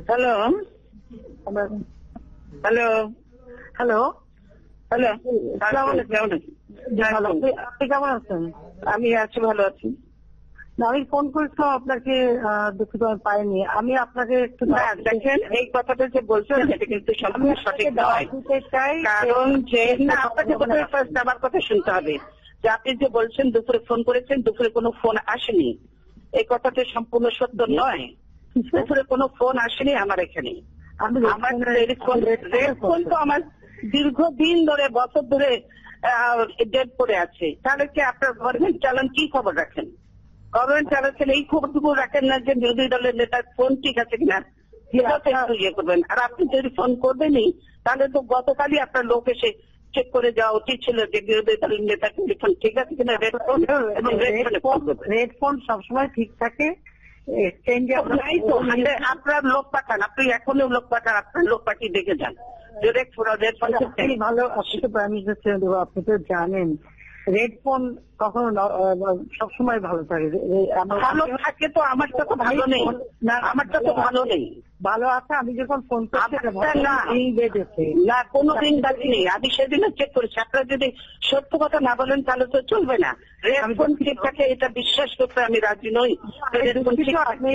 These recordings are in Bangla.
হ্যালো হ্যালো হ্যালো হ্যালো, আপনি কেমন আছেন? আমি আছি, ভালো আছি। আমি ফোন করেছিলাম আপনাকে, দুঃখিত আমি পাইনি। আমি আপনাকে একটু দেখেন, এই কথাটা যে বলছেন এটা কিন্তু সম্পূর্ণ সঠিক নয়। কারণ যে না, আপনাকে ফার্স্ট আমার কথা শুনতে হবে যে আপনি যে বলছেন দুপুরে ফোন করেছেন, দুপুরে কোনো ফোন আসেনি, এই কথাটা সম্পূর্ণ সত্য নয়। দুপুরে কোনো ফোন আসেনি আমার এখানে। আমার ফোন তো আমার দীর্ঘদিন ধরে, বছর ধরে ডেট পড়ে আছে। তাহলে কি আপনার গভর্নমেন্ট চালান কি খবর রাখেন? গভর্নমেন্ট চালাচ্ছেন এই খবরটুকু রাখেন না যে বিরোধী দলের নেতার ফোন ঠিক আছে কিনা, ইয়ে করবেন। আর আপনি যদি ফোন করবেনই তাহলে তো গতকালই আপনার লোক এসে চেক করে যাওয়া উচিত ছিল যে বিরোধী দলের নেতার টেলিফোন ঠিক আছে কিনা। রেড ফোন সবসময় ঠিক থাকে। আপনার লোক পাঠান, আপনি এখনই লোক পাঠান, আপনার লোক পাঠিয়ে দেখে যান। ভালো, আপনি তো প্রাইম মিনিস্টার ছিলেন, আপনি তো জানেন রেড ফোন কখনো সবসময় ভালো থাকে। ভালো থাকে তো আমারটা তো ভালো নেই, আমারটা তো ভালো নেই। ভালো আছে, আমি যখন ফোন করছি না, কোনো দিন বাকি নেই। আমি সেদিনও চেক করেছি। আপনারা যদি সত্য কথা না বলেন তাহলে তো চলবে না। রেড ফোন ঠিক থাকে এটা বিশ্বাস করতে আমি রাজি নই। আপনি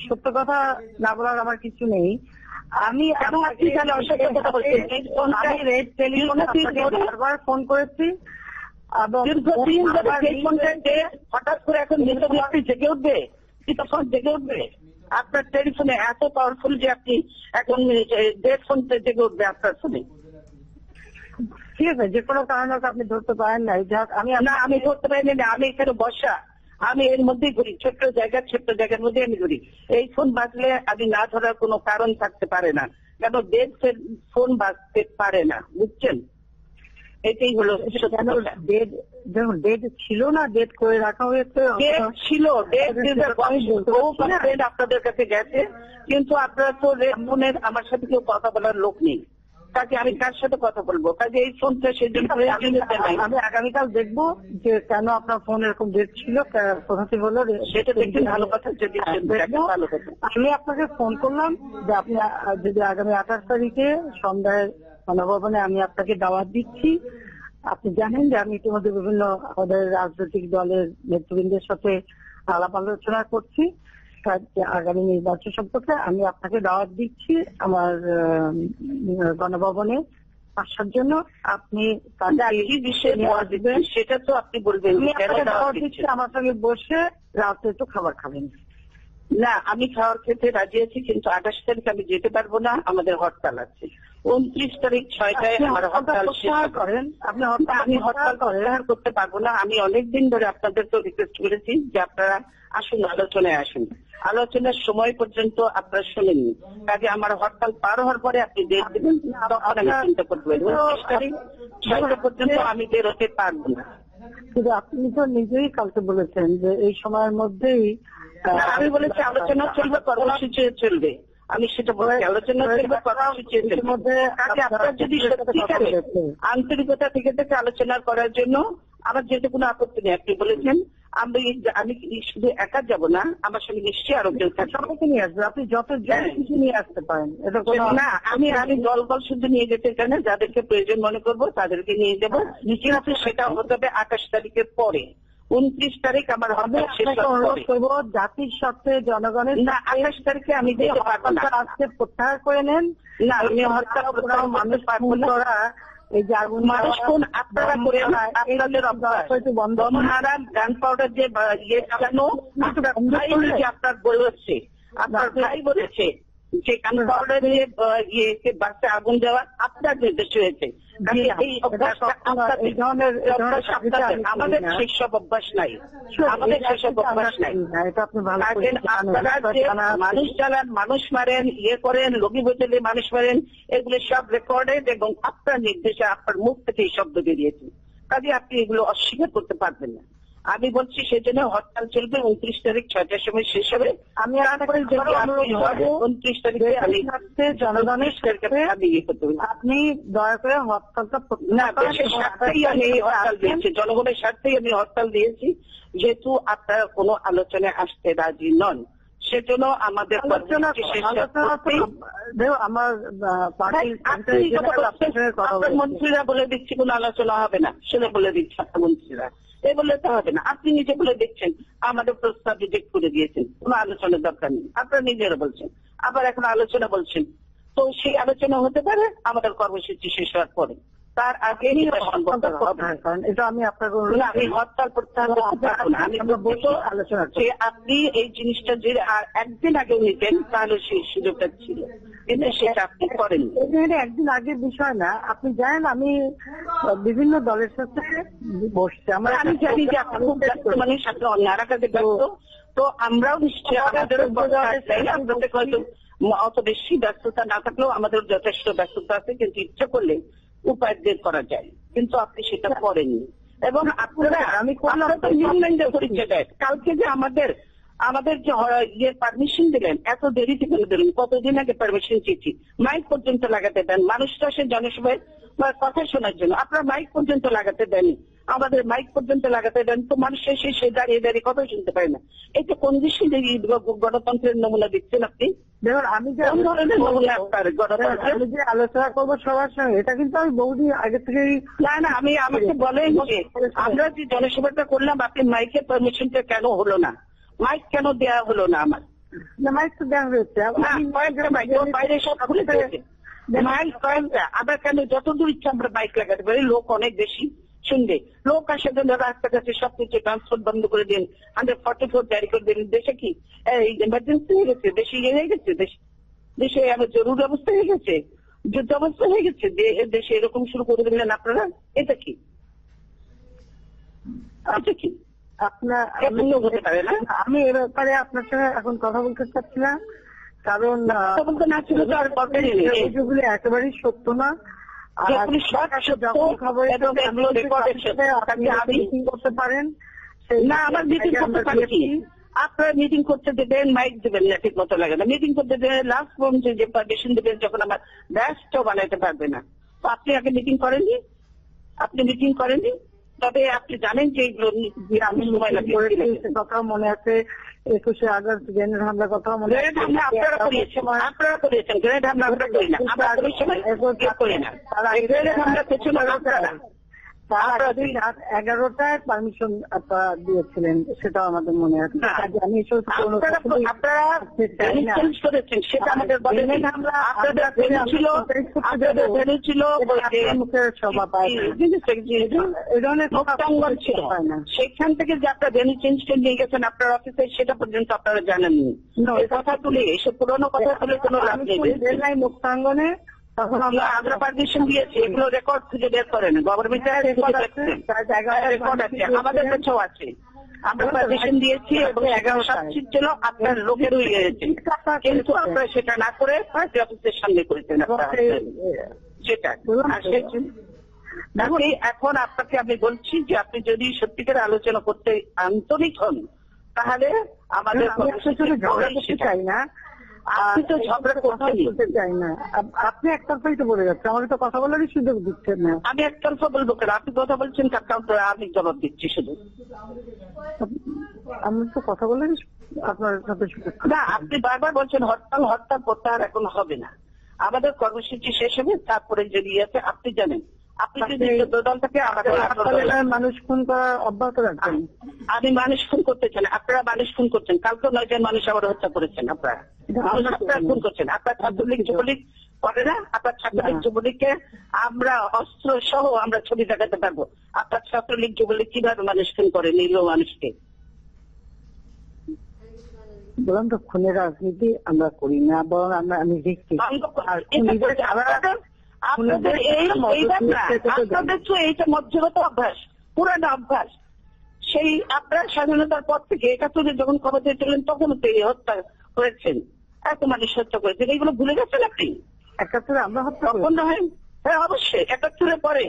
সত্য কথা না বলার আমার কিছু নেই। আমি বারবার ফোন করেছি, দীর্ঘদিন হঠাৎ করে এখন আপনি জেগে উঠবে, তখন জেগে উঠবে। আপনার টেলিফোনে এত পাওয়ারফুল যে আপনি এখন ডেট ফোনতে জেগে উঠবে আপনার ফোনে। ঠিক আছে, যে কোনো কারণে আপনি ধরতে পারেন না। আমি ধরতে পারিনি না, আমি এখানে বসা, আমি এর মধ্যেই ঘুরি, ছোট্ট জায়গার মধ্যে আমি ঘুরি। এই ফোন বাজলে আমি না ধরার কোনো কারণ থাকতে পারে না, কেন ডেট ফোন বাজতে পারে না, বুঝছেন? এটাই হলো ডেট ছিল না, ডেট করে রাখা হয়েছে। ছিল ডেট আপনাদের কাছে গেছে, কিন্তু আপনারা তো ফোনের আমার সাথে কেউ কথা বলার লোক নেই। কাজে আমি কার সাথে কথা বলবো? কাজে এই ফোনটা সেজন্য আমি আগামীকাল দেখবো যে কেন আপনার ফোন এরকম ডেট ছিল, কোথা থেকে হলো সেটা দেখতে ভালো কথা। যদি ভালো কথা, আমি আপনাকে ফোন করলাম যে আপনি যদি আগামী 28 তারিখে সন্ধ্যায় গণভবনে আমি আপনাকে দাওয়াত দিচ্ছি। আপনি জানেন যে আমি ইতিমধ্যে বিভিন্ন আমাদের রাজনৈতিক দলের নেতৃবৃন্দের সাথে আলাপ আলোচনা করছি আগামী নির্বাচন সম্পর্কে। আমি আপনাকে দাওয়াত দিচ্ছি আমার গণভবনে আসার জন্য। আপনি সেটা তো আপনি বলবেন, আমার সঙ্গে বসে রাতে একটু খাবার খাবেন। না, আমি খাওয়ার খেতে রাজি আছি, কিন্তু 28 তারিখ আমি যেতে পারবো না, আমাদের হরতাল আছে। 29 তারিখ 6টায় আমার হরতাল করেন। আমি হরতাল প্রত্যাহার করতে পারবো না। আমি অনেকদিন ধরে আপনাদের তো রিকোয়েস্ট করেছি যে আপনারা আসুন, আলোচনায় আসুন। আলোচনার সময় পর্যন্ত আপনারা শোনেননি। কাজে আমার হরতাল পার হওয়ার পরে আপনি ডেট দেবেন, তখন আমি চিন্তা করবো। 29 তারিখ 6টা পর্যন্ত আমি বেরোতে পারবো না। কিন্তু আপনি তো নিজেই কালকে বলেছেন যে এই সময়ের মধ্যেই আমি বলেছি আলোচনা চলবে, কর্মসূচি চলবে। আমি সেটা বলেছি, আলোচনা চলবে, কর্মসূচি চলবে। আপনার যদি আন্তরিকতা থেকে আলোচনা করার জন্য আমার যেতে কোনো আপত্তি নেই। আপনি বলেছেন আমি শুধু একা যাব না, আমার সঙ্গে নিশ্চয়ই আরো কেউ সবাইকে নিয়ে আসবে। আপনি যত কিছু নিয়ে আসতে পারেন। না, আমি দল শুধু নিয়ে যেতে চাই না, যাদেরকে প্রয়োজন মনে করবো তাদেরকে নিয়ে যাবো। কিন্তু সেটা হতে হবে 28 তারিখের পরে। 29 তারিখ আমার হবে অনুরোধ করবো জাতির স্বার্থে জনগণের। না, 28 তারিখে আমি যেতে পারবো না। আজকে প্রত্যাহার করে নেন। না, আমি হরতাল মানুষ পারবো না। এই যে আগুন মানুষ কোন আপনারা করে আপনাদের গান পাউডার যে ইয়ে চালানো, আপনার বলেছে, আপনার ভাই বলেছে যে গান পাউডার দিয়ে ইয়েকে বাসে আগুন দেওয়া আপনার নির্দেশ হয়েছে। আমাদের সেসব অভ্যাস নাই, আমাদের সেসব অভ্যাস নাই। আপনারা যে মানুষ চালান, মানুষ মারেন, ইয়ে করেন, লগি বোতলে মানুষ মারেন, এগুলো সব রেকর্ডেড এবং আপনার নির্দেশে আপনার মুখ থেকে এই শব্দ বেরিয়েছে। কাজে আপনি এগুলো অস্বীকার করতে পারবেন না। আমি বলছি সেজন্য হরতাল চলবে। 29 তারিখ 6টার সময় শেষ হবে। আমি 29 তারিখে আমি জনগণের আপনি দয়া করে হরতালটা না, দেশের স্বার্থেই আমি হরতাল দিয়েছি, জনগণের স্বার্থেই আমি হরতাল দিয়েছি। যেহেতু আপনারা কোনো আলোচনায় আসতে রাজি নন, সেজন্য আমাদের আমার মন্ত্রীরা বলে দিচ্ছি কোনো আলোচনা হবে না, সেটা বলে দিচ্ছে আপনার মন্ত্রীরা, এ বললে তো হবে না। আপনি নিজে বলে দিচ্ছেন আমাদের প্রস্তাব রিজেক্ট করে দিয়েছেন, কোনো আলোচনার দরকার নেই, আপনারা নিজেরা বলছেন, আবার এখন আলোচনা বলছেন। তো সেই আলোচনা হতে পারে আমাদের কর্মসূচি শেষ হওয়ার পরে, তার আগে এটা আমি আপনার আমি হরতাল প্রত্যাহার আমি বলবো আলোচনা যে আপনি এই জিনিসটা যে একদিন আগে নিতেন তাহলে সেই সুযোগটা ছিল, কিন্তু সেটা আপনি করেন। একদিন আগের বিষয় না, আপনি জানেন আমি বিভিন্ন দলের সাথে বসছি, আমি জানি যে আপনি খুব ব্যস্ত মানুষ, আপনি অন্যান্য কাজে ব্যস্ত, তো আমরাও নিশ্চয়ই আমাদের হয়তো অত বেশি ব্যস্ততা না থাকলেও আমাদের যথেষ্ট ব্যস্ততা আছে, কিন্তু ইচ্ছা করলে উপায় বের করা যায়, কিন্তু আপনি সেটা করেননি। এবং আপনারা পরিচয় দেয় কালকে যে আমাদের যে পারমিশন দিলেন, এত দেরিতে করে দিলেন, কতদিন আগে পারমিশন চেয়েছি, মাইক পর্যন্ত লাগাতে দেন, মানুষটা সে জনসভায় কথা শোনার জন্য, আপনারা মাইক পর্যন্ত লাগাতে দেন, আমাদের মাইক পর্যন্ত লাগাতে দেন, তো মানুষ সে দাঁড়িয়ে দাঁড়িয়ে কথা শুনতে পারে না। এটা কোন দেশে গণতন্ত্রের নমুনা দিচ্ছেন আপনি? দেখুন আমি যে ধরনের নমুনা আপনার গণতন্ত্র আমি যে আলোচনা করবো সবার সঙ্গে, এটা কিন্তু আমি বহুদিন আগে থেকেই না আমি আমাকে বলেন যে আমরা যে জনসভাটা করলাম, আপনি মাইকের পারমিশনটা কেন হলো না? মাইক কেন দেওয়া হলো না? আমার মাইক তো দেওয়া হয়েছে, বাইরে সব খুলে দিয়েছে মাইক কয়েকটা, আমরা কেন যতদূর ইচ্ছা আমরা বাইক লাগাতে পারি, লোক অনেক বেশি শুনবে, লোক আসে জন্য রাস্তাঘাটে সবকিছু ট্রান্সপোর্ট বন্ধ করে দিন, 144 জারি করে দিন। দেশে কি ইমার্জেন্সি হয়ে গেছে, দেশে ইয়ে হয়ে গেছে, দেশে আমার জরুরি অবস্থা হয়ে গেছে, যুদ্ধ অবস্থা হয়ে গেছে, দেশে এরকম শুরু করে দিলেন আপনারা? এটা কি আপনার হতে পারে না? আমি এ ব্যাপারে আপনার সঙ্গে এখন কথা বলতে চাচ্ছি না, কারণ অভিযোগগুলি একেবারেই সত্য না। করতে পারেন না, আমার মিটিং করতে পারি কি? আপনারা মিটিং করতে দেবেন, মাইক দেবেন না, ঠিক মতো লাগে না, মিটিং করতে দেবেন, লাস্ট পর্যন্ত যে পারমিশন দেবেন যখন আমার ব্যাসটাও বানাইতে পারবে না। তো আপনি আগে মিটিং করেননি, তবে আপনি জানেন যে আমি সময় লাগিয়েছি, কথা মনে আছে 21শে আগস্ট গ্রেনেড হামলার কথা মনে আছে, আপনারা করেছেন গ্রেনেড হামলা, আমরা করি না, আমরা করি না, গ্রেনেড হামলা পেছনে আপনারা 11টায় পারমিশন আপনারা দিয়েছিলেন, সেটাও আমাদের মনে আছে। আমি সেটা আমাদের সেখান থেকে যে আপনারা ভেন্যু চেঞ্জ করে নিয়ে গেছেন আপনার অফিসে, সেটা পর্যন্ত আপনারা জানেননি। কথা তুলে এসব পুরোনো কথা তুলে কোনো লাভ নেই। মুক্তাঙ্গনে তখন আমরা পারমিশন দিয়েছি, এগুলো রেকর্ড খুঁজে বের করেন, গভর্নমেন্টের রেকর্ড আছে, আমাদের কাছেও আছে। আমরা পারমিশন দিয়েছি এবং 11 ছিল, আপনার লোকের হয়ে গেছে, কিন্তু আপনারা সেটা না করে পার্টি অফিসের সামনে করেছেন সেটা। এখন আপনাকে আমি বলছি যে আপনি যদি সত্যিকার আলোচনা করতে আন্তরিক হন, তাহলে আমাদের ঝগড়া করতে চাই না, আপনি তো ঝগড়া করতে চাই না, আপনি একতরফাই তো বলে যাচ্ছে, আমাকে তো কথা বলারই সুযোগ দিচ্ছেন না। আমি একতরফা বলবো কেন? আপনি কথা বলছেন, আমি জবাব দিচ্ছি শুধু। আমি তো কথা বলারই আপনার সাথে না, আপনি বারবার বলছেন হরতাল প্রত্যাহার এখন হবে না, আমাদের কর্মসূচি শেষ হবে, তারপরে যদি আছে আপনি জানেন, আপনি যদি দল থেকে মানুষ খুন করা অব্যাহত রাখবেন। আমি মানুষ খুন করতে চান, আপনারা মানুষ খুন করছেন, কালকে 9 জন মানুষ আবার হত্যা করেছেন, আপনারা খুন করছেন। আপনার ছাত্রলীগ যুবলীগ করে না? আপনার ছাত্রলীগ যুবলীগকে আমরা অস্ত্র সহ আমরা ছবি দেখাতে পারবো। আপনার ছাত্রলীগ যুবলীগ কিভাবে মানুষ খুন করে, নিরীহ মানুষকে? বললাম তো, খুনের রাজনীতি আমরা করি না, বরং আমি দেখছি আপনাদের তো এইটা মধ্যগত অভ্যাস, পুরানো অভ্যাস। সেই আপনার স্বাধীনতার পর থেকে 71 যখন ক্ষমতায় ছিলেন তখন তো এই হত্যা করেছেন, এত মানুষ হত্যা করেছেন, এইগুলো ভুলে গেছেন আপনি? 71 আমরা হত্যা হয়? হ্যাঁ অবশ্যই, 71 পরে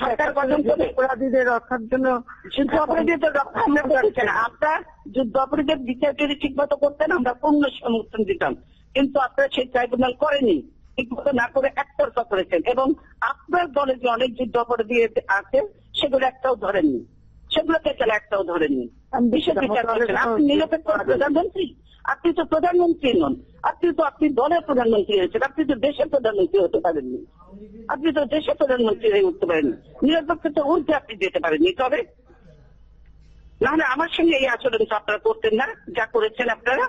সরকার গঠন করে অপরাধীদের রক্ষার জন্য যুদ্ধ অপরাধীদের রক্ষা আমরা করছি না। আপনার যুদ্ধ অপরাধীদের বিচার যদি ঠিক মতো করতেন আমরা পূর্ণ সমর্থন দিতাম, কিন্তু আপনারা সেই ট্রাইব্যুনাল করেনি, ঠিকমতো না করে একতরফা করেছেন, এবং আপনার দলে যে অনেক যুদ্ধ অপরাধী আছে সেগুলো একটাও ধরেননি। সেগুলোকে কেন একটাও ধরেননি? আপনি নিরপেক্ষ প্রধানমন্ত্রী? আপনি তো প্রধানমন্ত্রী নন, আপনি দলের প্রধানমন্ত্রী হয়েছেন, আপনি তো দেশের প্রধানমন্ত্রী হতে পারেননি, আপনি তো দেশের প্রধানমন্ত্রী হয়ে উঠতে পারেননি, নিরপেক্ষতা ঊর্ধ্বে আপনি যেতে পারেননি। তবে নাহলে আমার সঙ্গে এই আচরণ তো আপনারা করতেন না, যা করেছেন আপনারা।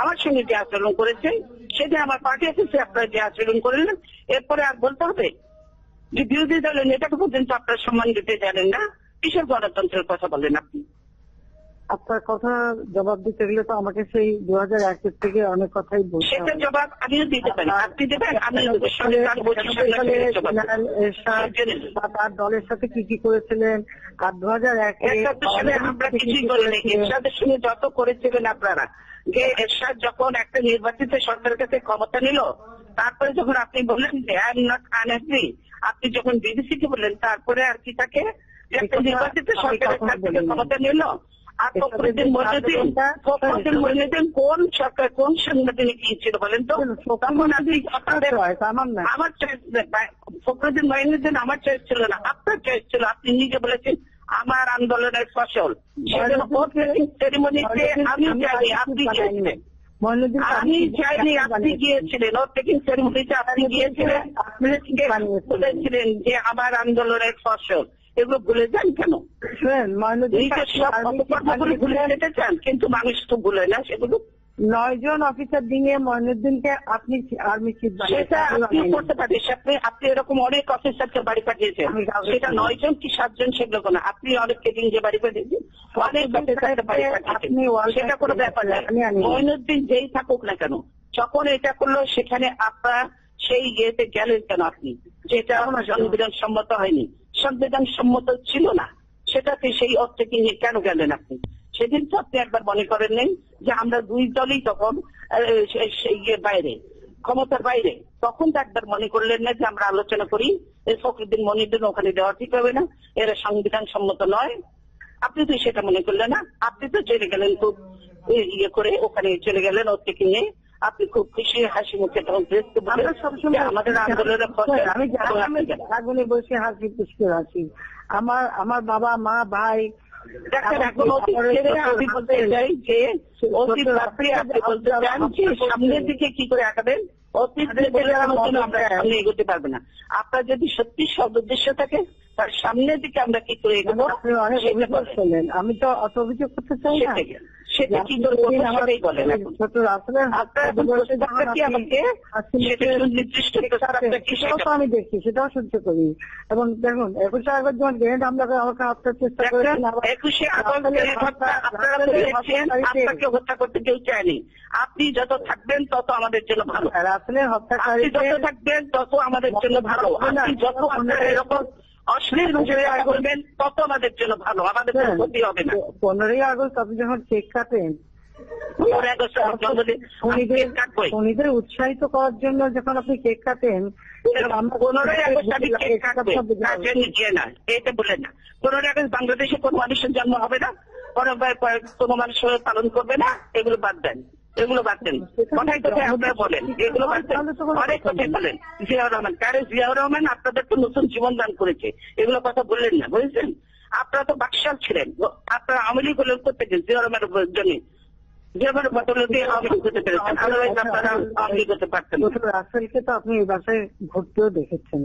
আমার সঙ্গে যে আচরণ করেছেন, সেটা আমার পার্টি অফিসে আপনারা যে আচরণ করলেন, এরপরে আর বলতে হবে যে বিরোধী দলের নেতাকে পর্যন্ত আপনারা সম্মান দিতে জানেন না, কিসের গণতন্ত্রের কথা বলেন আপনি? আপনার কথা জবাব দিতে গেলে তো আমাকে সেই 2001 থেকে অনেক কথাই বলতে হবে। সেটার জবাব আমিও দিতে পারি, আপনি দেবেন, আমিও দেবো। তার দলের সাথে কি কি করেছিলেন, আর 2001 আমরা কিছুই করিনি। এরশাদের সঙ্গে যত করেছিলেন আপনারা, যে এরশাদ যখন একটা নির্বাচিত সরকারের কাছে ক্ষমতা নিল, তারপরে যখন আপনি বললেন যে আই এম নট আনএগ্রি, আপনি যখন বিবিসিকে বললেন, তারপরে আর কি তাকে একটা নির্বাচিত সরকারের কাছ থেকে ক্ষমতা নিল। আর ফখরুদ্দিন মইনুদ্দিন কোন সরকার, কোন সংগঠনে গিয়েছিল বলেন তো? তখন আপনি আমার চয়েস, ফখরুদ্দিন মইনুদ্দিন আমার চয়েস ছিল না, আপনার চয়েস ছিল। আপনি নিজে বলেছেন আমার আন্দোলনের ফসল। সেরেমনিতে আমি যাইনি, আপনি গিয়েছিলেন। আমি চাইনি, আপনি গিয়েছিলেন। ওর টেকিং সেরেমনিতে আপনি গিয়েছিলেন, বলেছিলেন যে আমার আন্দোলনের ফসল। এগুলো ভুলে যান কেন? ভুলে যেতে চান, কিন্তু মানুষ তো ভুলে না সেগুলো। 9 জন অফিসার দিয়ে মইনুদ্দিনকে আপনি আর্মি চিফ সেটা আপনিও করতে পারেন। আপনি এরকম অনেক অফিসারকে বাড়ি পাঠিয়েছেন, সেটা 9 জন কি 7 জন সেগুলো কোনো, আপনি অনেককে দিয়ে বাড়ি পাঠিয়েছেন, অনেক অফিসারকে বাড়ি পাঠিয়েছেন, সেটা কোনো ব্যাপার না। মইনুদ্দিন যেই থাকুক না কেন, যখন এটা করলো সেখানে আপনার সেই ইয়েতে গেলেন কেন আপনি? যেটা সংবিধান সম্মত হয়নি, সংবিধান সম্মত ছিল না, সেটাতে সেই অর্থে নিয়ে কেন গেলেন আপনি? সেদিন তো আপনি একবার মনে করেন নেই যে আমরা দুই দলই তখন বাইরে, ক্ষমতার বাইরে, তখন তো একবার মনে করলেন না যে আমরা আলোচনা করি, ফখরুদ্দিন মইনুদ্দিন ওখানে দেওয়া ঠিক হবে না, এরা সংবিধান সম্মত নয়। আপনি তো সেটা মনে করলেন না, আপনি তো চলে গেলেন খুব ইয়ে করে, ওখানে চলে গেলেন ওর থেকে নিয়ে। আপনি খুব খুশি হাসি মুখে তখন সবসময় আমাদের আন্দোলনের আগুনে বসে হাসি পুষ্পে হাসি। আমার বাবা মা ভাই আমি বলতে চাই যে অতীত আপনি বলতে চান যে সামনের দিকে কি করে আগাবেন, অতীত আমরা সামনে এগোতে পারবো না। আপনার যদি সত্যি সদ উদ্দেশ্য থাকে তার সামনের দিকে আমরা কি করে এগোবো? আপনি অনেক অভিযোগ করলেন, আমি তো অত অভিযোগ করতে চাই না। সেটা কি করবো সবাই বলেন। ছোট রাস্তায় আমি দেখি, সেটাও সহ্য করি। এবং দেখুন 21 আগস্ট যখন গ্রেনেড হামলা করে আমাকে হত্যার চেষ্টা করেছেন, 21 আপনাকে হত্যা করতে কেউ চায়নি। আপনি যত থাকবেন তত আমাদের জন্য ভালো, রাসেলের হত্যাকারী যত থাকবেন তত আমাদের জন্য ভালো। আপনি যত আপনার এরকম অশ্লীল করবেন তত আমাদের জন্য ভালো, আমাদের কোনো ক্ষতি হবে না। 15ই আগস্ট আপনি যখন কেক কাটেন, শনিদের উৎসাহিত করার জন্য যখন আপনি কেক কাটেন, 15ই আগস্ট আমি কেক কাটবো না, এটা বলে না। 15ই আগস্ট বাংলাদেশে কোন মানুষের জন্ম হবে না, কোনো মানুষ পালন করবে না, এগুলো বাদ দেন, এগুলো বাদ দেন। কথায় কথায় আপনারা বলেন, এগুলো বাদ দেন, অনেক কথাই বলেন। জিয়াউর রহমান, কারে জিয়াউর রহমান আপনাদের তো নতুন জীবন দান করেছে, এগুলো কথা বললেন না, বুঝেছেন? আপনারা তো বাকশাল ছিলেন, আপনারা আওয়ামী লীগ হলেও করতে গেছেন জিয়াউর রহমানের জন্য, জিয়াউর বদলতে আওয়ামী লীগ করতে পেরেছেন, আদারওয়াইজ আপনারা আওয়ামী লীগ করতে পারতেন। রাসেলকে তো আপনি এই বাসায় ঘুরতেও দেখেছেন।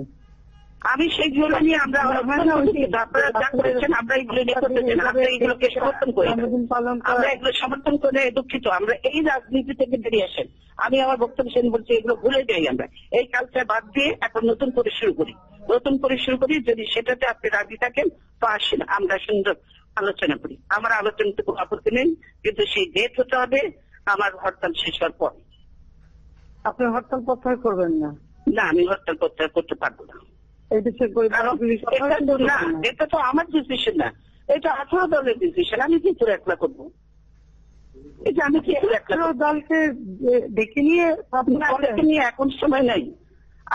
আমি সেইগুলো নিয়ে আমরা আপনারা যা করেছেন আমরা এইগুলো নিয়ে করতে চাই না, আমরা এইগুলোকে সমর্থন করি, আমরা এগুলো সমর্থন করে দুঃখিত। আমরা এই রাজনীতি থেকে বেরিয়ে আসেন। আমি আমার বক্তব্য শুনে বলছি এগুলো ভুলে যাই, আমরা এই কালচার বাদ দিয়ে এখন নতুন করে শুরু করি, নতুন করে শুরু করি। যদি সেটাতে আপনি রাজি থাকেন তো আসেন, আমরা সুন্দর আলোচনা করি। আমার আলোচনাতে কোনো আপত্তি নেই, কিন্তু সেই ডেট হতে হবে আমার হরতাল শেষ হওয়ার পর। আপনি হরতাল প্রত্যাহার করবেন না? না, আমি হরতাল প্রত্যাহার করতে পারবো না। এটা তো আমার ডিসিশন না, এটা 18 দলের ডিসিশন। আমি কি করে একলা করবো? এটা আমি কি করে একলা? দলকে ডেকে নিয়ে এখন সময় নাই।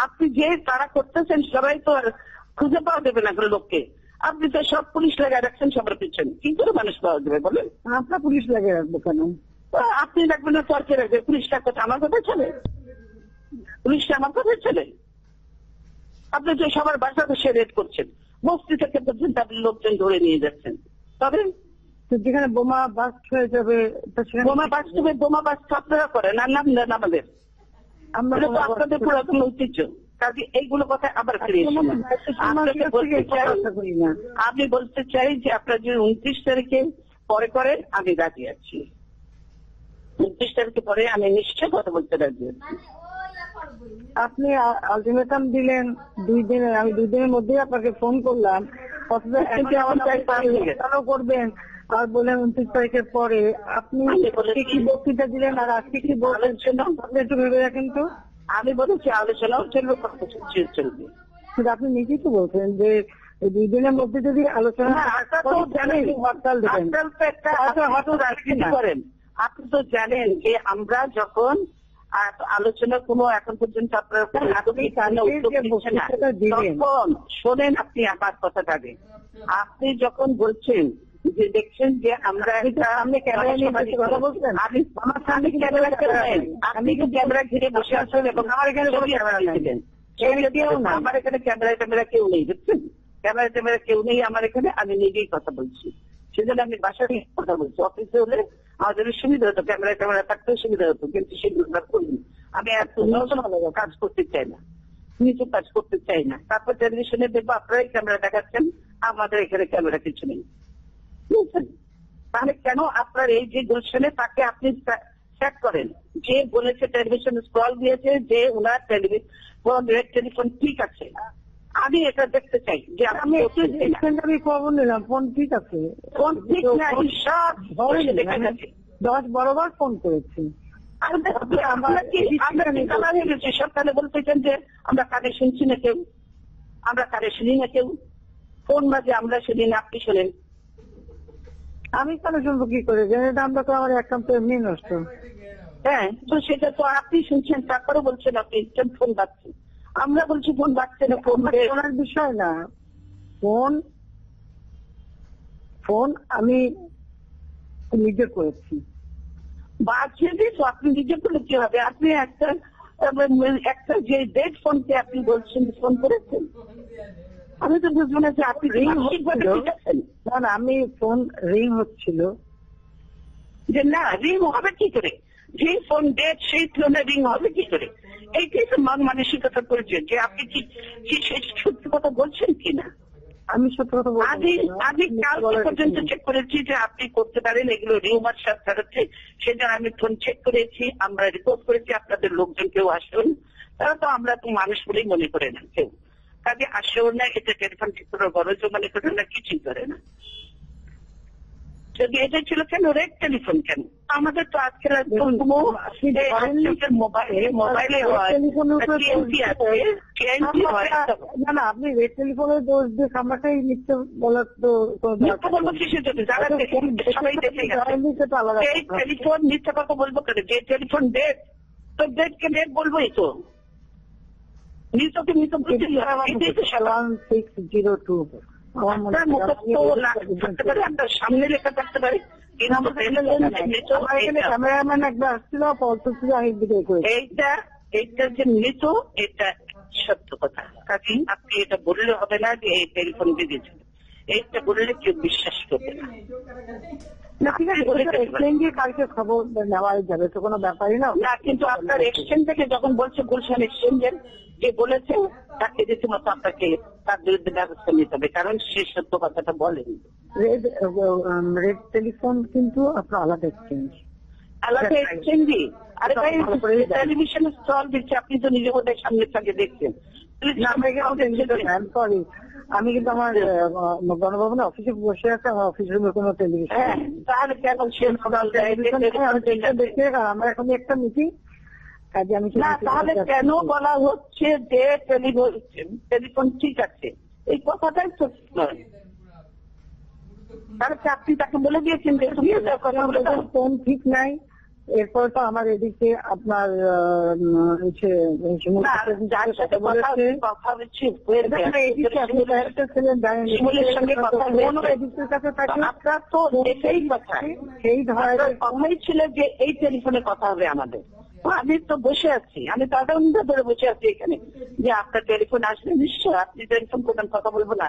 আপনি যে তারা করতেছেন সবাই তো আর খুঁজে পাওয়া যাবে না লোককে। আপনি তো সব পুলিশ লাগায় রাখছেন সবার পিছনে, কি করে মানুষ পাওয়া যাবে বলেন? আপনার পুলিশ লাগিয়ে রাখবো কেন? আপনি রাখবেন না, সরকার রাখবে। পুলিশটা কথা আমার কথা চলে? পুলিশটা আমার কথা চলে? আপনি তো সবার বাসা বসে রেড করছেন, বস্তি থেকে পর্যন্ত আপনি লোকজন ধরে নিয়ে যাচ্ছেন। তবে যেখানে বোমা বাস্ট হয়ে যাবে বোমা বাস্ট হবে, বোমা বাস্ট আপনারা করেন আর নাম দেন আমাদের, আমরা এটা তো আপনাদের পুরাতন ঐতিহ্য। কাজে এইগুলো কথা আবার ফিরে এসে না। আমি বলতে চাই যে আপনারা যদি 29 তারিখে পরে করেন আমি রাজি আছি, 29 তারিখে পরে আমি নিশ্চয় কথা বলতে রাজি আছি। আপনি আলটিমেটাম দিলেন 2 দিনে, আমি 2 দিনের মধ্যেই আপনাকে ফোন করলাম, করবেন আর বললেন 29 তারিখের পরে। আপনি কি বক্তৃতা দিলেন আর আজকে কি বলছেন একটু ভেবে রাখেন তো। আমি বলেছি আলোচনাও চলবে, চলবে, কিন্তু আপনি নিজেই তো বলছেন যে 2 দিনের মধ্যে যদি আলোচনা করেন। আপনি তো জানেন যে আমরা যখন আলোচনা কোনো এখন পর্যন্ত আপনার তখন শোনেন আপনি আমার কথাটাকে। আপনি যখন বলছেন যে দেখছেন যে আমরা সামনে ক্যামেরা নিয়ে কথা বলছেন, আমার সামনে ক্যামেরা আপনি তো ক্যামেরা ঘিরে বসে আসেন এবং আমার এখানে আমার এখানে ক্যামেরা কেউ নেই, বুঝছেন, ক্যামেরা কেউ নেই আমার এখানে, আমি নিজেই কথা বলছি। সেজন্য আমি বাসায় কথা বলছি। অফিসে হলে আমাদের সুবিধা হতো, ক্যামেরা থাকতেও সুবিধা হতো, কিন্তু সেগুলো করিনি। আমি এত কাজ করতে চাই না, নিজে কাজ করতে চাই না। তারপর টেলিভিশনে দেখবো আপনারাই ক্যামেরা দেখাচ্ছেন, আমাদের এখানে ক্যামেরা কিছু নেই, বুঝছেন। তাহলে কেন আপনার এই যে গুলশানে তাকে আপনি চেক করেন, যে বলেছে টেলিভিশন স্ক্রল দিয়েছে যে ওনার টেলিফোন ঠিক আছে, আমি এটা দেখতে চাই যে আমি খবর নিলাম ফোন ঠিক আছে, ফোন ঠিক নাই, সব 10 বড়বার ফোন করেছি। সরকারে বলতেছেন যে আমরা কানে শুনছি না কেউ, আমরা কানে শুনি না কেউ, ফোন মাঝে আমরা শুনি না, আপনি শোনেন। আমি কেন শুনবো কি করে, আমরা তো আমার অ্যাকাউন্ট এমনি নষ্ট। হ্যাঁ, তো সেটা তো আপনি শুনছেন, তারপরে বলছেন আপনি ফোন বাজছে, আমরা বলছি ফোন বাজছে না। ফোন শোনার বিষয় না, ফোন আমি নিজে করেছি। বাজছে তো আপনি নিজে করলে কি হবে? আপনি একটা যে ডেড ফোনকে আপনি বলছেন ফোন করেছেন, আমি তো বুঝবো না যে আপনি রিং হচ্ছেন। না, আমি ফোন রিং হচ্ছিল যে না, রিং হবে কি করে? যে ফোন ডেট সেই ফোনে রিং হবে কি করে? এইটাই তো মানসিকতা করেছে যে আপনি কি সত্যি কথা বলছেন কিনা। আমি সত্যি কথা বলছি, আমি কাল পর্যন্ত চেক করেছি যে আপনি করতে পারেন, এগুলো রিউমার সাথে হচ্ছে, সেজন্য আমি ফোন চেক করেছি, আমরা রিপোর্ট করেছি। আপনাদের লোকজন কেউ আসুন, তারা তো আমরা তো মানুষ বলেই মনে করে না, কেউ কাজে আসেও না, এটা টেলিফোন ঠিক করে গরজও মনে করে না, কিছুই করে না। যদি এটা ছিল কেন রেড টেলিফোন কেন? আমাদের তো আজকের মোবাইলে না, আপনি রেড টেলিফোনের দোষ দিয়ে আমাকেই মিথ্যে বলার তো বলবো কিসের জন্য? সবাই দেখে এই টেলিফোন মিথ্যা কথা বলবো কেন? যে টেলিফোন ডেট, তো ডেটকে ডেট বলবোই তো, মৃতকে মৃত বলতে 1602 আপনার সামনে লেখা থাকতে পারে। ক্যামেরাম্যান একবার আসছিল, এইটা যে মৃত, এটা সত্য কথা। কাজে আপনি এটা বললে হবে না যে এই টেলিফোন দিয়েছিল, এইটা বললে কেউ বিশ্বাস করবে না। কালকে খবর নেওয়া যাবে তো, কোনো ব্যাপারই না। কিন্তু আপনার এক্সচেঞ্জ থেকে যখন বলছে গুলশান এক্সচেঞ্জের যে বলেছে, তাকে রীতিমতো আপনাকে তার বিরুদ্ধে ব্যবস্থা নিতে হবে, কারণ সে সত্য কথাটা বলেনি। রেড টেলিফোন কিন্তু আপনার আলাদা এক্সচেঞ্জ, আলাদা এক্সচেঞ্জই। আরে ভাই, টেলিভিশন স্টল দিচ্ছে, আপনি তো নিজে বোধহয় সামনের থাকে দেখছেন। সরি, আমি কিন্তু আমার গণভবনে অফিসে বসে আছে, আমার অফিস রুমে কোনো টেলিভিশন। তাহলে কেন দেখে আমার এখন একটা মিটিং, কাজে আমি না, তাহলে কেন বলা হচ্ছে যে টেলিফোন ঠিক আছে? এই কথাটাই তো নয়। তাহলে আপনি তাকে বলে দিয়েছেন যে ফোন ঠিক নাই। এরপর তো আমার এদিকে আপনার ছিল যে এই টেলিফোনে কথা হবে আমাদের। আমি তো বসে আছি, আমি তো আধা ঘন্টা ধরে বসে আছি এখানে, যে আপনার টেলিফোন আসলে নিশ্চয় আপনি টেলিফোন করবেন, কথা বলবো না।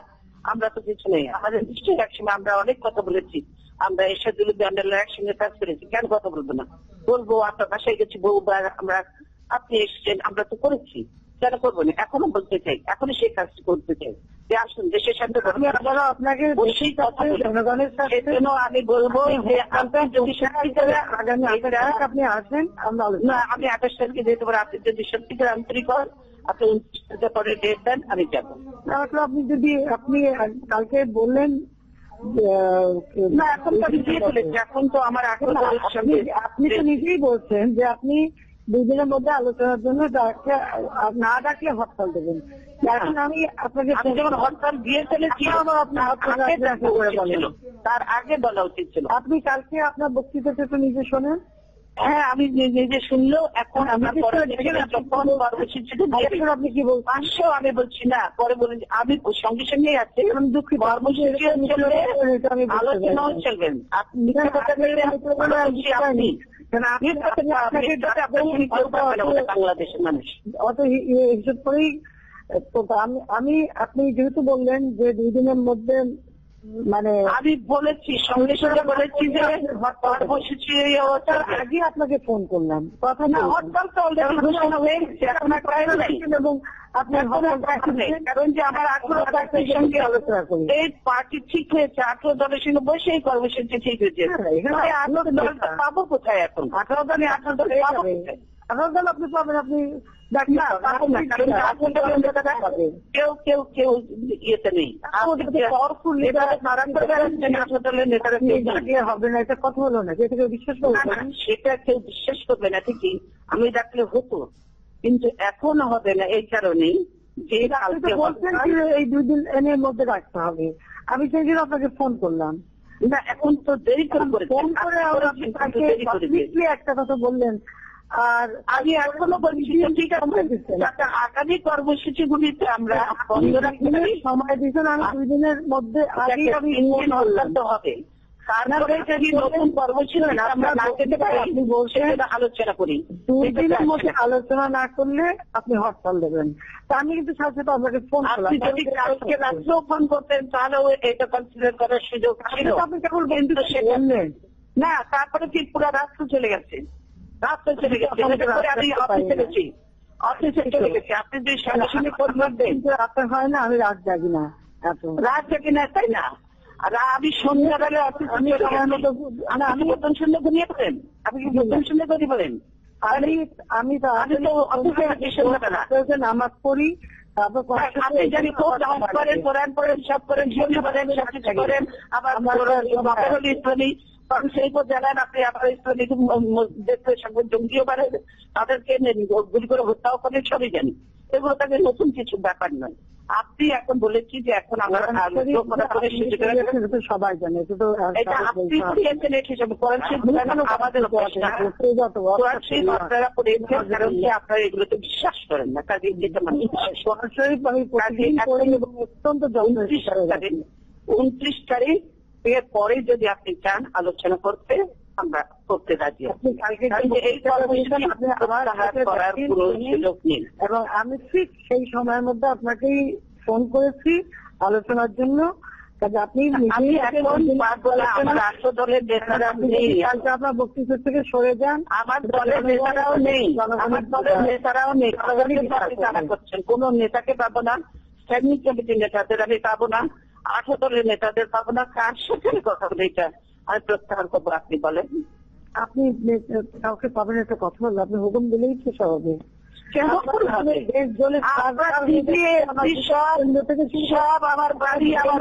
আমরা তো কিছু নেই। আমাদের নিশ্চয়ই একসঙ্গে আমরা অনেক কথা বলেছি, আমরা এরশাদুল আন্দোলন একসঙ্গে কাজ করেছি, কেন কথা বলবো না? বলবো, আপনার বাসায় গেছি বহুবার, আমরা আপনি এসেছেন, আমরা তো করেছি, কেন করবো না? এখনো বলতে চাই, এখনো সেই কাজ করতে চাই যে আসুন দেশের সাথে আপনাকে জনগণের সাথে আমি বলবো যে আপনার যদি সত্যিকারে আগামী আপনি আসেন, আমরা না, আমি 28 তারিখে যেতে পারি। আপনি যদি সত্যিকার আন্তরিক হন, আপনি 29 তারিখের পরে ডেট দেন, আমি যাবো। আপনি যদি আপনি কালকে বললেন না, এখন তো আমি দিয়ে ফেলেছি, এখন তো আমার আপনি তো নিজেই বলছেন যে আপনি 2 দিনের মধ্যে আলোচনার জন্য না ডাকলে হরতাল দেবেন। এখন আমি আপনাকে যখন হরতাল দিয়ে ফেলেছি তার আগে বলা উচিত ছিল। আপনি কালকে আপনার বক্তৃতাটা একটু নিজে শোনেন। হ্যাঁ, আমি নিজে শুনলেও এখন আপনি কি বলছেন? 500 আমি বলছি না, পরে বলেন আমি সঙ্গে সঙ্গেই আছে, দুঃখিত কর্মসূচি আলোচনাও চলবেন। আপনি বাংলাদেশের মানুষ অত হিসেব করেই আমি আপনি যেহেতু বললেন যে 2 দিনের মধ্যে, মানে আমি বলেছি সঙ্গে সঙ্গে বলেছি যে কর্মসূচি আগে আপনাকে ফোন করলাম, কথা না হরতাল তো অলরেডি ঘোষণা হয়ে গেছে, এবং আপনার কারণ যে আমার 18 পার্টির সঙ্গে আলোচনা করি, এই পার্টি ঠিক হয়েছে, 18 দলের সঙ্গে বসে এই কর্মসূচি ঠিক হয়েছে। 18 দল পাবো কোথায় এখন? 18 দলে 18 দল পাবো কোথায়? 18 দল আপনি পাবেন, আপনি কেউ কেউ কেউ ইয়েতে নেই, হবে না, এটা কথা হলো না, এটা কেউ বিশ্বাস করবে না, সেটা কেউ বিশ্বাস করবে না ঠিকই, আমি ডাকলে হতো, কিন্তু এখন হবে না এই কারণেই যে বলছেন এই 2 দিনের মধ্যে রাখতে হবে। আমি সেই জন্য আপনাকে ফোন করলাম। না, এখন তো দেরি করে ফোন করে একটা কথা বললেন, আর আমি এখনো বলছি ঠিক আছে, আগামী কর্মসূচিগুলিতে আমরা বন্ধ রাখতে সময় দিচ্ছেন। আমি 2 দিনের মধ্যে আগে আমি হবে, তারপরে যদি নতুন কর্মসূচি আমরা না যেতে পারি, আপনি বলছেন আলোচনা করি। 2 দিনের মধ্যে আলোচনা না করলে আপনি হরতাল দেবেন। তা আমি কিন্তু সাথে সাথে আপনাকে ফোন করলাম, আপনি যদি কালকে রাত্রেও ফোন করতেন তাহলেও এটা কনসিডার করার সুযোগ ছিল। আপনি কেবল বললেন না, তারপরে কি পুরো রাত্র চলে গেছে, রাত্রে চলে গেছে, আমি অফিসে গেছি, অফিসে চলে গেছি। আপনি যদি সঙ্গে সঙ্গে ফোন করবেন, আপনার হয় না, আমি রাত জাগি না, রাত জাগি না, তাই না? আর আমি সন্ধ্যাবেলা অফিস, আমি নতুন শুনলে ঘুমিয়ে পড়েন, আপনি কি নতুন শুনলে ঘুমিয়ে পড়েন? আমি তো অফিসে সন্ধ্যাবেলা নামাজ পড়ি, তারপর আপনি জানি খুব নামাজ করেন, কোরআন পড়েন, সব করেন, সঙ্গে করেন, সব কিছু করেন, আবার ইসলামী কারণ সেই পর জানান আপনি আবার ইসলামী দেশের সঙ্গে জঙ্গিও বাড়ে, তাদেরকে গুলি করে হত্যাও করেন, সবই জানি। এগুলো তাকে নতুন কিছু ব্যাপার নয়। আপনি এখন বলেছি যে এখন আমরা সবাই জানে, এটা আপনি করিয়েছেন, এই হিসাবে আমাদের আপনারা করিয়েছেন, কারণ কি আপনারা এগুলোতে বিশ্বাস করেন না, কাজে যেটা সরাসরি অত্যন্ত 29 তারিখ এর পরে যদি আপনি চান আলোচনা করতে, আমরা করতে রাজি আছি। এই কর্মসূচি করার পুরো সুযোগ নিন, এবং আমি ঠিক সেই সময়ের মধ্যে আপনাকেই ফোন করেছি আলোচনার জন্য। আপনি দলের নেতারা নেই, আপনার বক্তৃতা থেকে সরে যান, আমার দলের নেতারাও নেই, আমার দলের নেতারাও নেই, তারা করছেন। কোন নেতাকে পাবো না, স্ট্যান্ডিং কমিটির নেতাদের আমি পাবো না, 18 দলের নেতাদের পাবো না। কার সাথে কথা বলে এটা আমি প্রত্যাহার করবো? আপনি বলেন, আপনি কাউকে পাবেন একটা কথা বলবো, আপনি হুকুম দিলেই তো স্বাভাবিক। সব আমার বাড়ি, আমার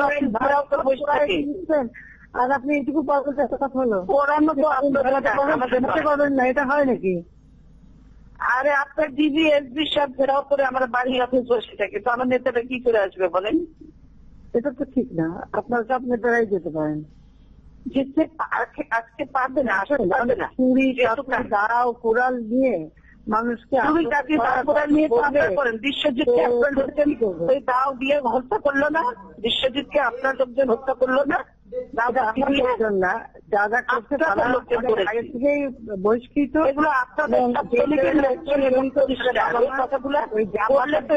আর আপনি এইটুকু পারবেন একটা কথা হলো পারবেন না, এটা হয় নাকি? আরে আপনার ডিবি এসবি সব ঘেরাও করে আমার বাড়ি অফিস বসে থাকে, তো আমার নেতাটা কি করে আসবে বলেন? এটা তো ঠিক না, আপনার সব নেতারাই যেতে পারেন, যেতে আজকে পারবে না, আসলে পারবে না। চুরি দাও কোরাল নিয়ে মানুষকে করেন, বিশ্বজিৎকে ওই দাও দিয়ে হত্যা করলো না, বিশ্বজিৎকে আপনার লোকজন হত্যা করলো না, না, যা যা করছে তারা আগে থেকেই বহিষ্কৃত। এগুলো আপনাদের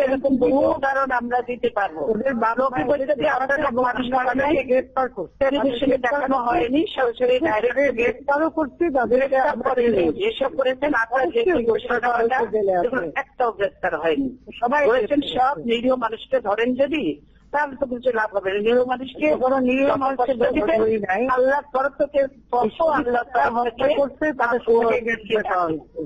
এরকম বহু উদাহরণ আমরা দিতে পারবো। ওদের বাবাকে বলতে যে আপনারা গ্রেফতার করছে, টেলিভিশনে দেখানো হয়নি, সরাসরি ডাইরেক্ট গ্রেফতারও করছি তাদেরকে। যেসব করেছেন আপনারা একটাও গ্রেফতার হয়নি, সবাই বলেছেন সব নিরীহ মানুষকে ধরেন যদি, তাহলে তো কিছু লাভ হবে। নিরীহ মানুষকে নিরীহ মানুষকে আল্লাহ তরফ থেকে করছে তাদের সবাইকে গ্রেফতার করা হয়েছে।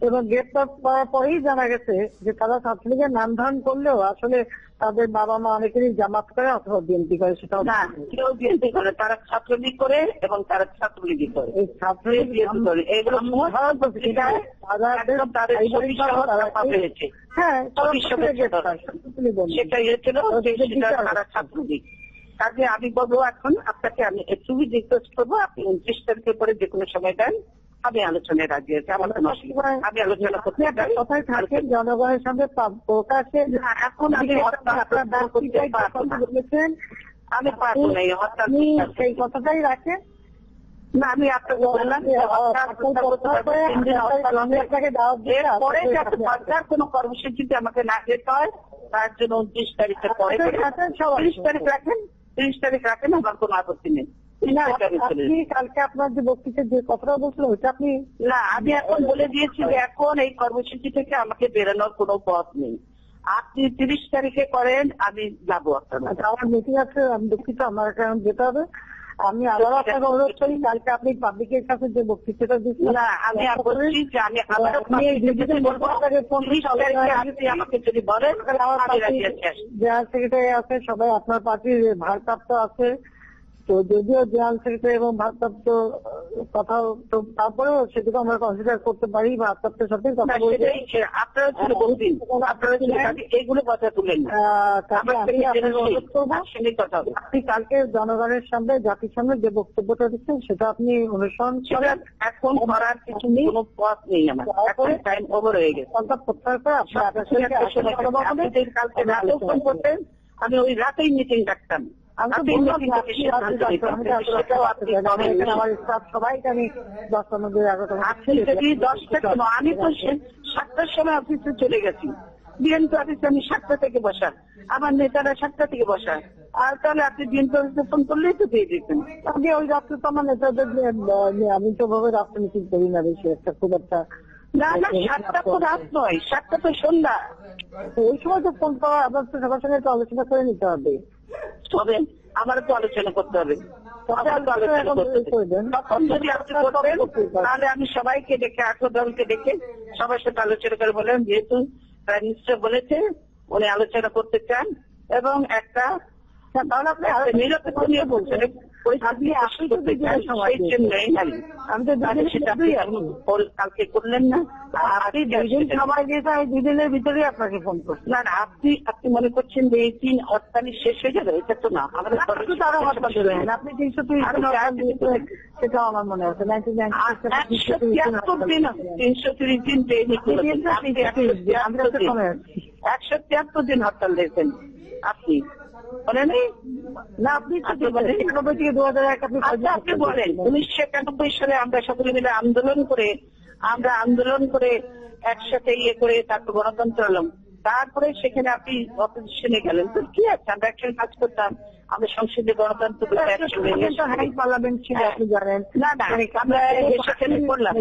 এবং গ্রেফতার করার পরেই জানা গেছে যে তারা ছাত্রলীগের নাম ধারণ করলেও আসলে তাদের বাবা মা অনেকেরই জামাত করে অথবা বিএনপি করে। সেটাও না, কেউ বিএনপি করে, তারা ছাত্রলীগ করে এবং তারা ছাত্রলীগই করে। এই ছাত্রলীগ করে এগুলো পেয়েছে। হ্যাঁ, সেটাই হয়েছিল, তারা ছাত্রলীগ। কাজে আমি বলবো এখন আপনাকে আমি একটুই রিকোয়েস্ট করবো, আপনি 29 তারিখের পরে যে কোনো সময় দেন, আমি আলোচনায় রাজি আছি। আমার কোনো অসুবিধা, আমি আলোচনা করতে কোথায় থাকেন জনগণের সঙ্গে প্রকাশে। এখন আমি বলেছেন আমি পারবো না, আপনি সেই কথাটাই রাখেন। না, আমি আপনাকে বললাম কোন কর্মসূচিতে আমাকে না যেতে হয়, তার জন্য 29 তারিখের পরে 30 তারিখ রাখেন, 30 তারিখ রাখেন, আমার কোনো আপত্তি নেই। কালকে আপনার যে বক্তৃতা যে কথাটা বলছিল ওইটা আপনি না, আমি এখন বলে দিয়েছি যে এখন এই কর্মসূচি থেকে আমাকে বেরোনোর কোনো পথ নেই। আপনি 30 তারিখে করেন, আমি যাবো আপনার। আমার মিটিং আছে, আমি দুঃখিত, আমার এখন যেতে হবে। আমি আবার আপনাকে অনুরোধ করি কালকে আপনি পাবলিকের কাছে যে বক্তৃতাটা দিচ্ছেন, আমি বলছি যে আমি আমাকে যদি বলেন, জেনারেল সেক্রেটারি আছে, সবাই আপনার পার্টির ভারপ্রাপ্ত আছে। তো যদিও জেনারেল সেক্রেটারি এবং ভারপ্রাপ্ত কথা, তো তারপরেও সেটুকু আমরা কনসিডার করতে পারি। ভারপ্রাপ্তের সাথে কথা বলতে আপনারা ছিল বহুদিন, আপনারা এইগুলো কথা তুলেন। আপনি কালকে জনগণের সামনে, জাতির সামনে যে বক্তব্যটা দিচ্ছেন সেটা আপনি অনুসরণ করেন। এখন করার কিছু নেই, কোনো পথ নেই আমার, এখন টাইম ওভার হয়ে গেছে। প্রত্যাহার করে কালকে রাতেও ফোন করতেন, আমি ওই রাতেই মিটিং ডাকতাম। সবাইকে আমি 10টা, আমি তো 7টার সময় অফিসে চলে গেছি, বিএনপি অফিসে আমি 7টা থেকে বসা, আমার নেতারা 7টা থেকে বসা। আর তাহলে আপনি বিএনপি অফিসে ফোন করলেই তো পেয়ে যেতেন। আমি ওই রাত্রে তো আমার নেতাদের আমি তো ভাবে রাজনীতি করি না বেশি একটা, খুব একটা। না না, 7টা তো রাত নয়, 7টা তো সন্ধ্যা। ওই সময় তো ফোন করা আপনার তো সবার সঙ্গে একটু আলোচনা করে নিতে হবে। তবে আমার তো আলোচনা করতে হবে, তাহলে আমি সবাইকে ডেকে 8 দলকে ডেকে সবার সাথে আলোচনা করে বলেন, যেহেতু প্রাইম মিনিস্টার বলেছে উনি আলোচনা করতে চান এবং একটা, তাহলে আপনি নিরপেক্ষ নিয়ে বলছেন কালকে করলেন না, আপনি সময় দিয়েছে, আমি 2 দিনের ভিতরে আপনাকে ফোন করছি। না না, আপনি মনে করছেন যে এই 348 শেষ হয়ে যাবে, এটা তো না। আমাদের আপনি 330 সেটা আমার মনে আছে। 330 দিন 173 দিন হরতাল দিয়েছেন আপনি, বলেন না? আপনি 1991 থেকে 2001 আপনি বলেন 1991 সালে আমরা সকলে মিলে আন্দোলন করে একসাথে করে তারপর গণতন্ত্র এলাম। তারপরে সেখানে আপনি অপোজিশনে গেলেন, তো কি আছে, আমরা একসঙ্গে কাজ করতাম, আমরা সংসদে গণতন্ত্র পার্লামেন্ট ছিল, আপনি জানেন। না না, আমরা সেখানে করলাম,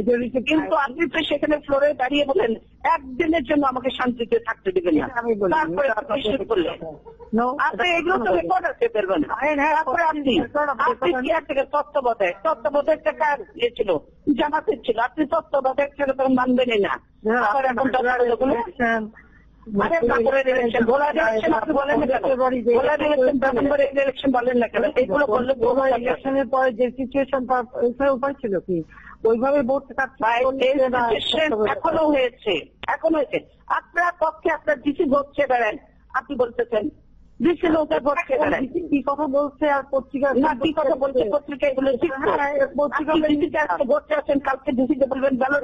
কিন্তু আপনি তো সেখানে ফ্লোরে দাঁড়িয়ে বলেন একদিনের জন্য আমাকে শান্তিতে থাকতে দেবেন না, তারপরে আপনি শুরু করলেন। আপনি এগুলো তো রেকর্ড আছে, বেরবেন। তারপরে আপনি কি থেকে তত্ত্বাবধায়ক কার ছিল, জামাতের ছিল, আপনি তত্ত্বাবধায়ক ছিল তখন মানবেনই না। আবার এখন ইলেকশনের পরে যে সিচুয়েশন, উপায় ছিল কি ওইভাবে ভোট এখনো হয়েছে। আপনার পক্ষে আপনার ডিসি ভোট চেয়ে বেড়ান, আপনি বলতেছেন ডিসি নৌকায় ভোট চেয়ে বেড়ান, কি কথা বলছে আর পত্রিকা না কি কথা বলছে, পত্রিকা এগুলো ভোট চাচ্ছেন, কালকে ডিসিকে বলবেন ব্যালট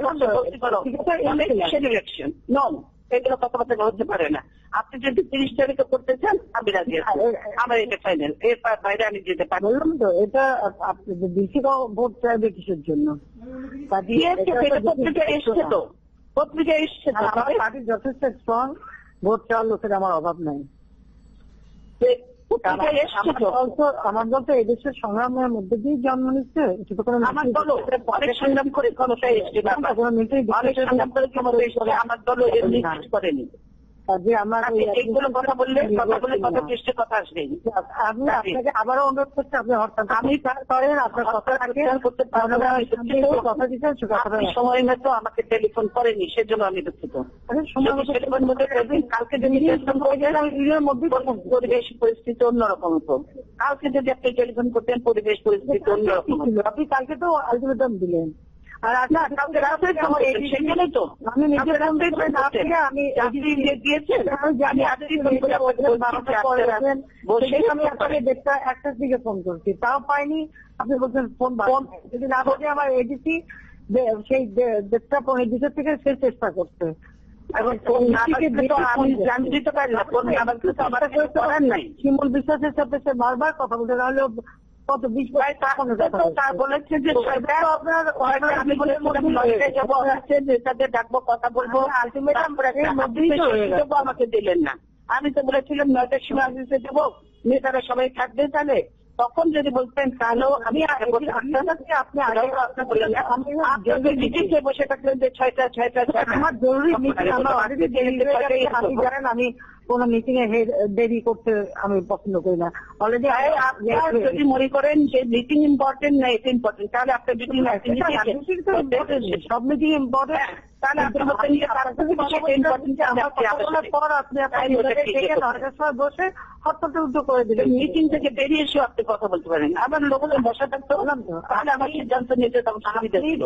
ইলেকশন, এগুলো কথাবার্তা হতে পারে না। আপনি যদি 30 তারিখে করতে চান আমি রাজি আছি, আমার এটা ফাইনাল, এর বাইরে আমি যেতে পারি। বললাম তো এটা আপনি ডিসি ভোট চাইবে কিসের জন্য? পত্রিকা এসছে তো, পত্রিকা এসছে তো, পার্টির যথেষ্ট স্ট্রং, ভোট চাওয়ার লোকের আমার অভাব নাই। আমার দল তো এদেশের সংগ্রামের মধ্যে দিয়ে জন্ম নিচ্ছে, সেটা কোনো আমার দল অনেক সংগ্রাম করে ক্ষমতায় এসছে, অনেক সংগ্রাম করে ক্ষমতা এসছে, আমার দল এমনি কিছু করেনি। এইগুলো কথা বললে কত চেষ্টা কথা আসবে। আমি আপনাকে আবারও অনুরোধ করছি, আপনি হরতাল আমি করেন, আপনার কথা করতে কথা দিচ্ছেন, সময় মতো আমাকে টেলিফোন করেনি, সেজন্য আমি দুঃখিত। কালকে যদি টেলিফোন করে গেলে আমি দিনের মধ্যে পরিবেশ পরিস্থিতি অন্যরকম হতো। কালকে যদি আপনি টেলিফোন করতেন পরিবেশ পরিস্থিতি অন্যরকম ছিল। আপনি কালকে তো আলটিমেটাম দিলেন, আর কালকে রাতে সেখানে তো আমি নিজের দিয়েছেন, আমি আপনাকে একটার দিকে ফোন করছি, তাও পাইনি। আপনি বলছেন ফোন যদি না বলে আমার এডিসি সেই 1:30 থেকে সে চেষ্টা করছে। শিমুল বিশ্বাসের সাথে সে বারবার কথা বলতে, তাহলে কত 20 বলেছেন যে নেতাদের ডাকবো, কথা বলবো, আমাকে দিলেন না। আমি তো বলেছিলাম 9টার সময় অফিসে দেবো, নেতারা সবাই থাকবে, তাহলে তখন যদি বলতেন তাহলেও আমি আপনি মিটিংয়ে বসে থাকলেন যে 6টা আমার জরুরি মিটিং, আপনি জানেন আমি কোন মিটিং এ দেরি করতে আমি পছন্দ করি না। অলরেডি যদি মনে করেন যে মিটিং ইম্পর্টেন্ট না এটা ইম্পর্টেন্ট, তাহলে আপনার মিটিং সব মিটিং ইম্পর্টেন্ট, তাহলে আপনি বসে হরতালটা উদ্যোগ করে দিলেন, মিটিং থেকে বেরিয়ে এসে আপনি কথা বলতে পারেন। আমার লোকজন বসা থাকতে বললাম তো, তাহলে আমার সিদ্ধান্ত নিতে তখন সুবিধা ছিল।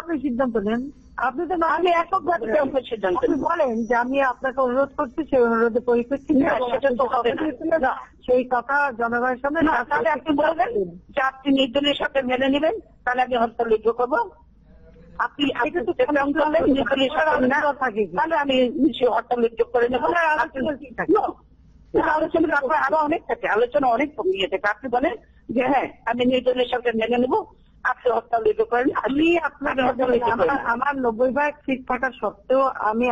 আপনি সিদ্ধান্ত নেন, আপনি তো আমি এককভাবে সিদ্ধান্ত বলেন যে আমি আপনাকে অনুরোধ করছি, সেই অনুরোধে পরিপ্রেক্ষিতে সেটা তো হবে না, সেই কথা জনগণের সামনে না। তাহলে আপনি বলবেন যে আপনি নির্দলীয় সাথে মেনে নেবেন, তাহলে আমি হরতাল উদ্যোগ করবো। আপনি তাহলে আমি হরতাল উদ্যোগ করে নেবো। আলোচনা আরো অনেক থাকে, আলোচনা অনেক ইয়ে থাকে। আপনি বলেন যে হ্যাঁ আমি নির্দলীয় সাথে মেনে নেবো, আপনি হরতাল উদ্যোগ করেন। আমি আপনার আমার 90% সিট থাকা সত্ত্বেও আমি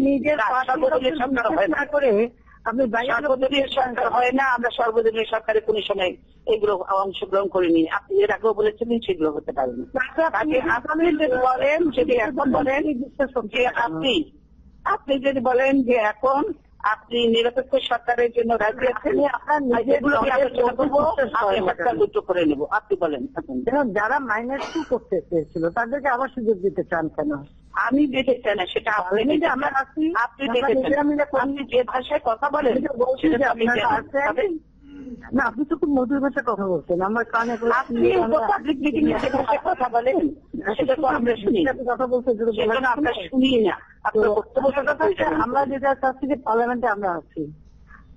নিজের করে আপনি সর্বদলীয় সরকার হয় না, আমরা সর্বদলীয় সরকারে কোন সময় এগুলো অংশগ্রহণ করিনি। আপনি এর আগেও বলেছিলেন সেগুলো হতে পারে না। আপনি যদি বলেন, যদি এখন বলেন যে আপনি যদি বলেন যে এখন আপনি নিরপেক্ষ সরকারের জন্য রাজি আছেন, উদ্যোগ করে নেব। আপনি বলেন যারা -2 করতে চেয়েছিল তাদেরকে আবার সুযোগ দিতে চান কেন? আমি দিতে চাই না, সেটা আপনি আপনি যে ভাষায় কথা বলেন না, আপনি তো খুব মধুর ভাষায় কথা বলছেন, আমার কানে পাবলিক মিটিং এ যে ভাষায় কথা বলেন সেটা তো আমরা শুনি, কথা বলতে আমরা শুনি না। আমরা যেটা চাচ্ছি যে পার্লামেন্টে আমরা আছি,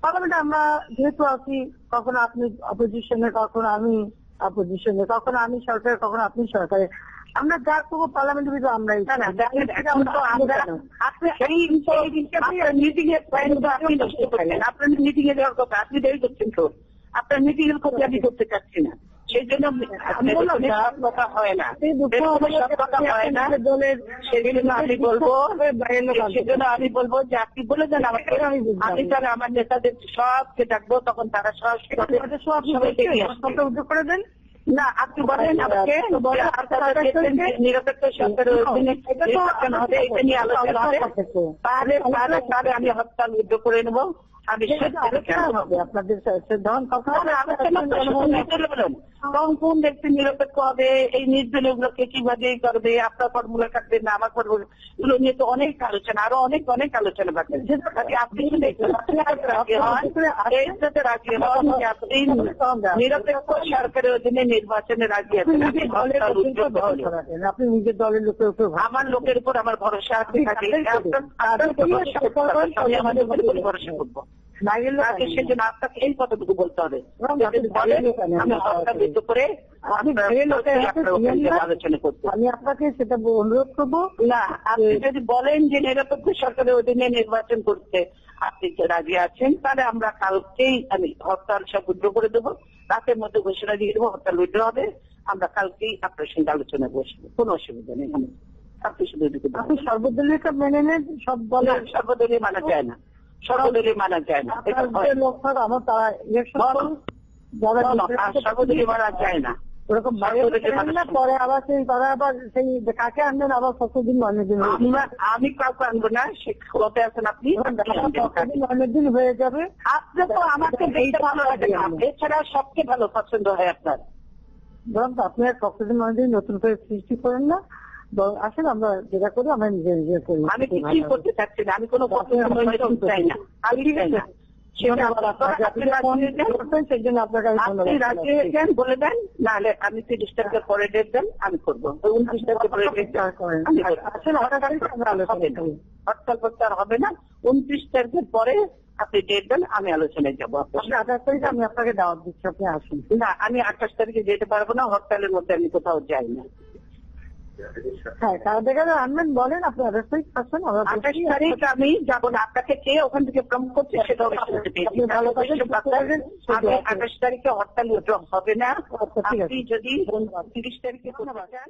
পার্লামেন্টে আমরা যেহেতু আছি, কখনো আপনি অপোজিশনে, কখনো আমি অপোজিশনে, কখনো আমি সরকারে, কখনো আপনি সরকারে, আমরা যা করবো পার্লামেন্টের ভিতরে আমরাই। মিটিং এর আপনি নষ্ট করলেন, আপনার মিটিং এ যাওয়ার কথা আপনি দেরি করছেন তো, আপনার মিটিং এর ক্ষতি আমি করতে চাচ্ছি না, সেই জন্য আমি বললাম সব কথা হয় না, সব কথা হয় না। সেই জন্য আমি বলবো যে আপনি বলে দেন আমাকে, আমি তাহলে আমার নেতাদের সবকে ডাকবো, তখন তারা সবাই উদ্যোগ করে দেন। না, আপনি বলেন আমাকে নিরপেক্ষ সরকারের অধীনে নির্বাচন হবে, এটা নিয়ে আলোচনা হবে, তাহলে আমি হরতাল উদ্যোগ করে নেবো। আমি আপনাদের কোন ব্যক্তি নিরপেক্ষ হবে, এই নির্দলীয় গুলোকে কিভাবে করবে, আপনার ফর্মুলা কাটবে না আমার ফর্মুলা, এগুলো নিয়ে তো অনেক আলোচনা, আরো অনেক আলোচনা বাকি। আপনি রাজি হন আপনি নিরপেক্ষ সরকারের অধীনে নির্বাচনে রাজি আছেন, আপনি নিজের দলের লোকের উপর, আমার লোকের উপর আমার ভরসা আছে, আমাদের ভরসা করবো। বাইরের লোক আনেন না। সেজন্য আপনাকে এই কথাটুকু বলতে হবে। আপনি বাইরের লোক আনেন না। আমি হপ্তাহ ভিত্তি করে আপনি বাইরের লোকের হাতে আপনার দিয়েন ওখানে না। আলোচনা করতে। আমি আপনাকে সেটা অনুরোধ করবো না, আপনি যদি বলেন যে নিরপেক্ষ সরকারের অধীনে নির্বাচন করতে আপনি রাজি আছেন, তাহলে আমরা কালকেই আমি হরতাল সব উইথড্র করে দেবো, রাতের মধ্যে ঘোষণা দিয়ে দেবো হরতাল উইথড্র হবে। আমরা কালকেই আপনার সঙ্গে আলোচনায় বসবো, কোনো অসুবিধা নেই। আপনি শুধু আপনি সর্বদলীয়টা মেনে নেন, সব দলের সর্বদলীয় মানা যায় না, সর্বদলীয় মানা যায় না। এটা আপনার হয় যে লোক থাক আমার তারা ইলেকশন করুন, যারা সর্বদলীয় মানা যায় না। ওরকম বাইরে করেন না, পরে আবার সেই তারা আবার সেই কাকে আনবেন আবার কতদিন অনেক দিন আমি কাউকে আনবো না, সে ক্ষমতায় আছেন আপনি। অনেক দিন হয়ে যাবে। আপনি তো আমাকে দেখতে ভালো লাগে না, এছাড়া সবচেয়ে ভালো পছন্দ হয় আপনার। বরং আপনি আর কতদিন অনেকদিন নতুন করে সৃষ্টি করেন না, আসেন আমরা যেটা করি আমরা নিজে নিজে করি। আমি কিছুই করতে চাচ্ছি না, আমি কোনো চাই না, আমি চাই না। আপনি রাজি হয়ে যান, বলে দেন, নাহলে আমি 30 তারিখের পরে ডেট দেন, আমি করবো। 29 তারিখের পরে ডেট করেন, হরতাল প্রত্যাহার হবে না। 29 তারিখের পরে আপনি ডেট দেন, আমি আলোচনায় যাবো। 28 তারিখে আমি আপনাকে দাওয়াত দিচ্ছি, আপনি আসুন। না, আমি 28 তারিখে যেতে পারবো না, হরতালের মধ্যে আমি কোথাও যাই না। হ্যাঁ, কারা দেখা আনবেন বলেন, আপনি 28 তারিখ আসেন। 28 তারিখ আমি যাবো না, আপনাকে কে ওখান থেকে প্রমোট করছে সেটা ভালো করে। আমি 28 তারিখে হরতাল উইথড্র হবে না। আপনি যদি 30 তারিখে করতে চান